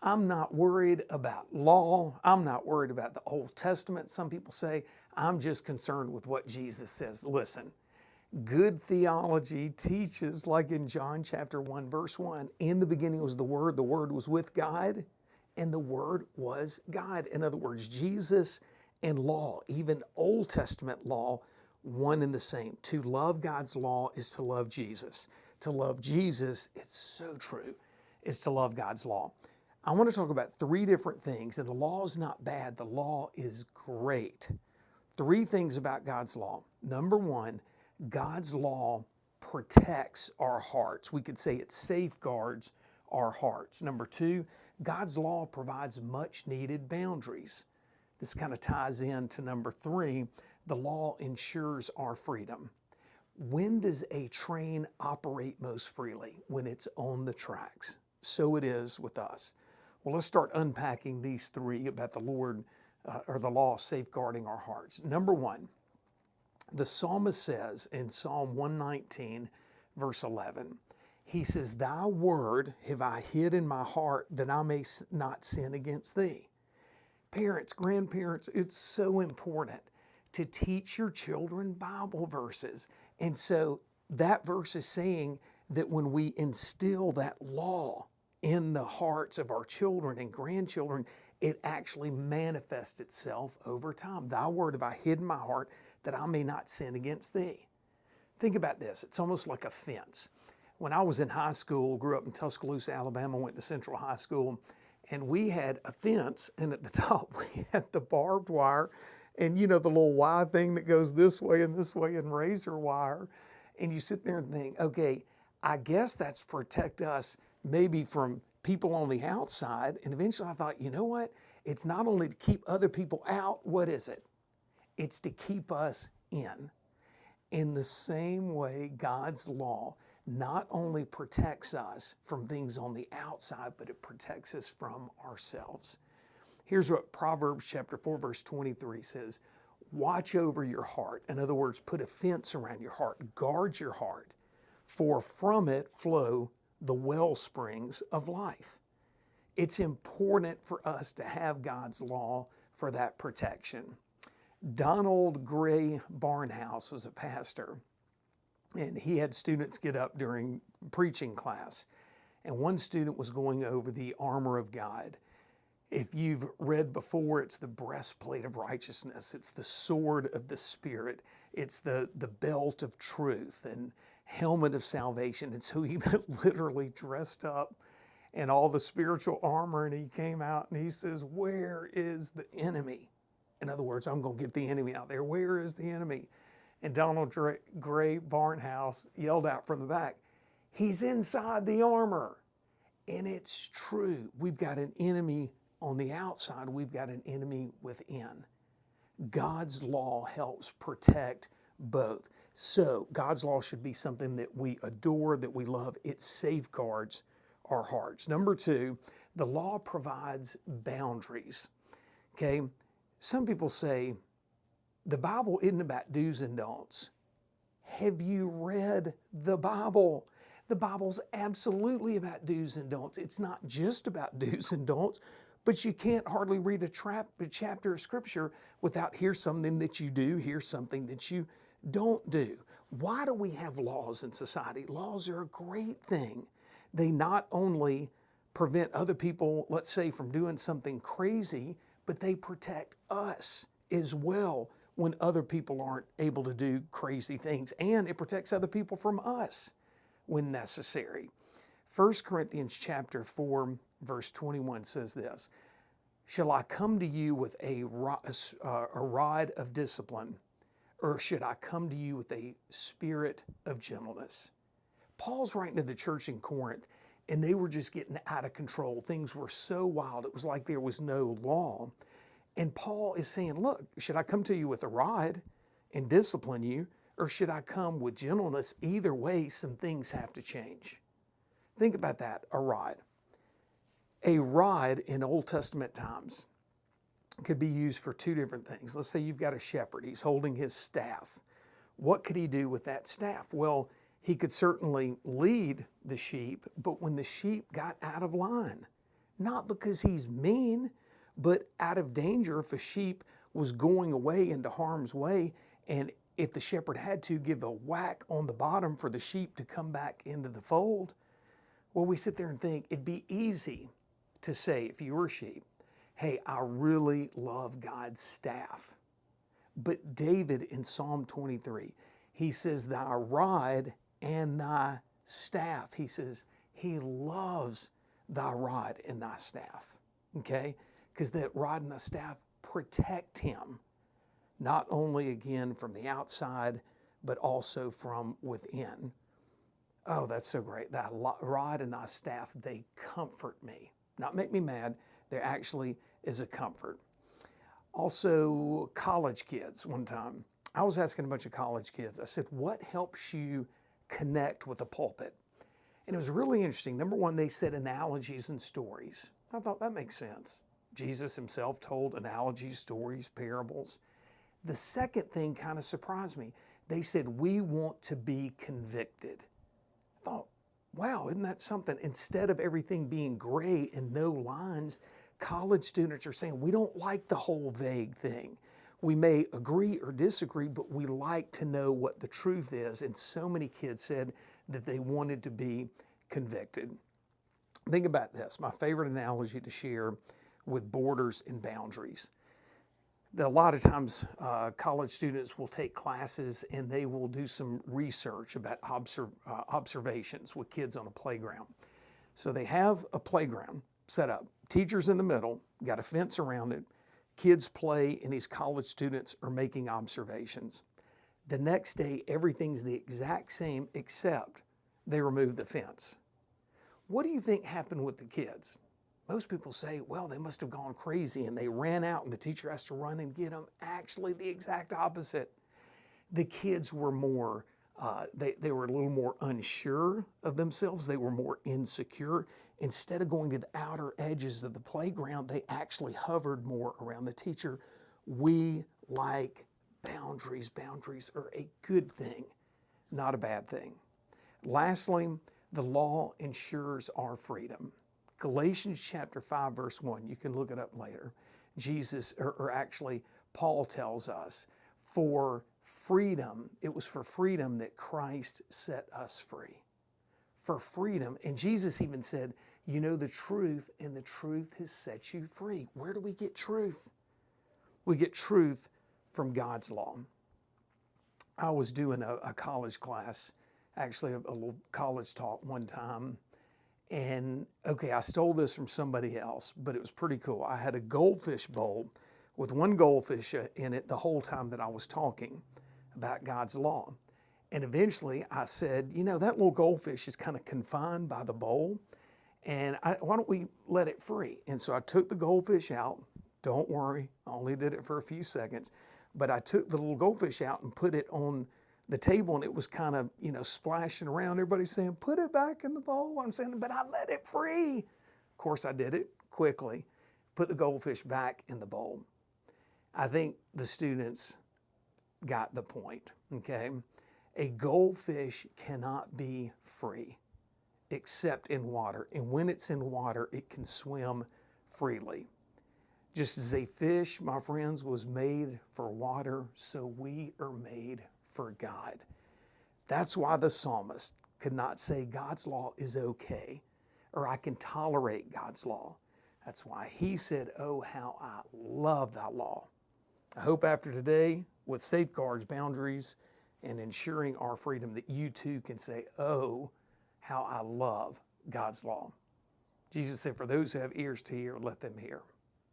I'm not worried about law. I'm not worried about the Old Testament. Some people say, I'm just concerned with what Jesus says. Listen, good theology teaches, like in John chapter 1, verse 1, in the beginning was the Word was with God, and the Word was God. In other words, Jesus and law, even Old Testament law, one and the same. To love God's law is to love Jesus. To love Jesus, it's so true, is to love God's law. I want to talk about three different things, and the law is not bad. The law is great. Three things about God's law. Number one, God's law protects our hearts. We could say it safeguards our hearts. Number two, God's law provides much needed boundaries. This kind of ties into number three, the law ensures our freedom. When does a train operate most freely? When it's on the tracks. So it is with us. Well, let's start unpacking these three about the Lord or the law safeguarding our hearts. Number one, the psalmist says in Psalm 119, verse 11, he says, Thy word have I hid in my heart that I may not sin against thee. Parents, grandparents, it's so important to teach your children Bible verses. And so that verse is saying that when we instill that law in the hearts of our children and grandchildren, it actually manifests itself over time. Thy word have I hid in my heart that I may not sin against thee. Think about this. It's almost like a fence. When I was in high school, grew up in Tuscaloosa, Alabama, went to Central High School, and we had a fence, and at the top we had the barbed wire, and you know the little Y thing that goes this way and razor wire. And you sit there and think, okay, I guess that's to protect us maybe from people on the outside. And eventually I thought, you know what? It's not only to keep other people out, what is it? It's to keep us in. In the same way, God's law not only protects us from things on the outside, but it protects us from ourselves. Here's what Proverbs chapter 4, verse 23 says, watch over your heart. In other words, put a fence around your heart. Guard your heart, for from it flow the well springs of life. It's important for us to have God's law for that protection. Donald Gray Barnhouse was a pastor, and he had students get up during preaching class. And one student was going over the armor of God. If you've read before, it's the breastplate of righteousness. It's the sword of the Spirit. It's the belt of truth and helmet of salvation. And so he literally dressed up in all the spiritual armor, and he came out and he says, where is the enemy? In other words, I'm going to get the enemy out there. Where is the enemy? And Donald Gray Barnhouse yelled out from the back, he's inside the armor. And it's true. We've got an enemy on the outside. We've got an enemy within. God's law helps protect both. So God's law should be something that we adore, that we love. It safeguards our hearts. Number two, the law provides boundaries. Okay? Some people say, the Bible isn't about do's and don'ts. Have you read the Bible? The Bible's absolutely about do's and don'ts. It's not just about do's and don'ts, but you can't hardly read a chapter of Scripture without here's something that you do, here's something that you don't do. Why do we have laws in society? Laws are a great thing. They not only prevent other people, let's say, from doing something crazy, but they protect us as well when other people aren't able to do crazy things. And it protects other people from us when necessary. 1 Corinthians chapter 4, verse 21 says this, shall I come to you with a rod of discipline, or should I come to you with a spirit of gentleness? Paul's writing to the church in Corinth, and they were just getting out of control. Things were so wild. It was like there was no law. And Paul is saying, look, should I come to you with a rod and discipline you, or should I come with gentleness? Either way, some things have to change. Think about that, a rod. A rod in Old Testament times could be used for two different things. Let's say you've got a shepherd. He's holding his staff. What could he do with that staff? Well, he could certainly lead the sheep, but when the sheep got out of line, not because he's mean, but out of danger if a sheep was going away into harm's way, and if the shepherd had to give a whack on the bottom for the sheep to come back into the fold. Well, we sit there and think it'd be easy to say, if you were a sheep, hey, I really love God's staff. But David in Psalm 23, he says, thy rod and thy staff. He says he loves thy rod and thy staff, okay? Because that rod and the staff protect him, not only again from the outside, but also from within. Oh, that's so great. Thy rod and thy staff, they comfort me. Not make me mad, there actually is a comfort. Also, college kids, one time, I was asking a bunch of college kids, I said, what helps you connect with the pulpit? And it was really interesting. Number one, they said analogies and stories. I thought that makes sense. Jesus himself told analogies, stories, parables. The second thing kind of surprised me. They said, we want to be convicted. I thought, wow, isn't that something? Instead of everything being gray and no lines, college students are saying, we don't like the whole vague thing. We may agree or disagree, but we like to know what the truth is. And so many kids said that they wanted to be convicted. Think about this, my favorite analogy to share with borders and boundaries. A lot of times college students will take classes and they will do some research about observations with kids on a playground. So they have a playground set up, teachers in the middle, got a fence around it, kids play, and these college students are making observations. The next day, everything's the exact same except they removed the fence. What do you think happened with the kids? Most people say, well, they must have gone crazy and they ran out and the teacher has to run and get them. Actually, the exact opposite. The kids were more, they were a little more unsure of themselves. They were more insecure. Instead of going to the outer edges of the playground, they actually hovered more around the teacher. We like boundaries. Boundaries are a good thing, not a bad thing. Lastly, the law ensures our freedom. Galatians chapter 5, verse 1, you can look it up later. Actually, Paul tells us, for freedom, it was for freedom that Christ set us free. For freedom. And Jesus even said, you know the truth, and the truth has set you free. Where do we get truth? We get truth from God's law. I was doing a college class, actually a little college talk one time. And okay, I stole this from somebody else, but it was pretty cool. I had a goldfish bowl with one goldfish in it the whole time that I was talking about God's law. And eventually I said, you know, that little goldfish is kind of confined by the bowl, and why don't we let it free? And so I took the goldfish out. Don't worry, I only did it for a few seconds. But I took the little goldfish out and put it on the table, and it was kind of, you know, splashing around. Everybody's saying, put it back in the bowl. I'm saying, but I let it free. Of course, I did it quickly, put the goldfish back in the bowl. I think the students got the point, okay? A goldfish cannot be free except in water. And when it's in water, it can swim freely. Just as a fish, my friends, was made for water, so we are made for God. That's why the psalmist could not say God's law is okay, or I can tolerate God's law. That's why he said, oh, how I love thy law. I hope after today, with safeguards, boundaries, and ensuring our freedom, that you too can say, oh, how I love God's law. Jesus said, for those who have ears to hear, let them hear.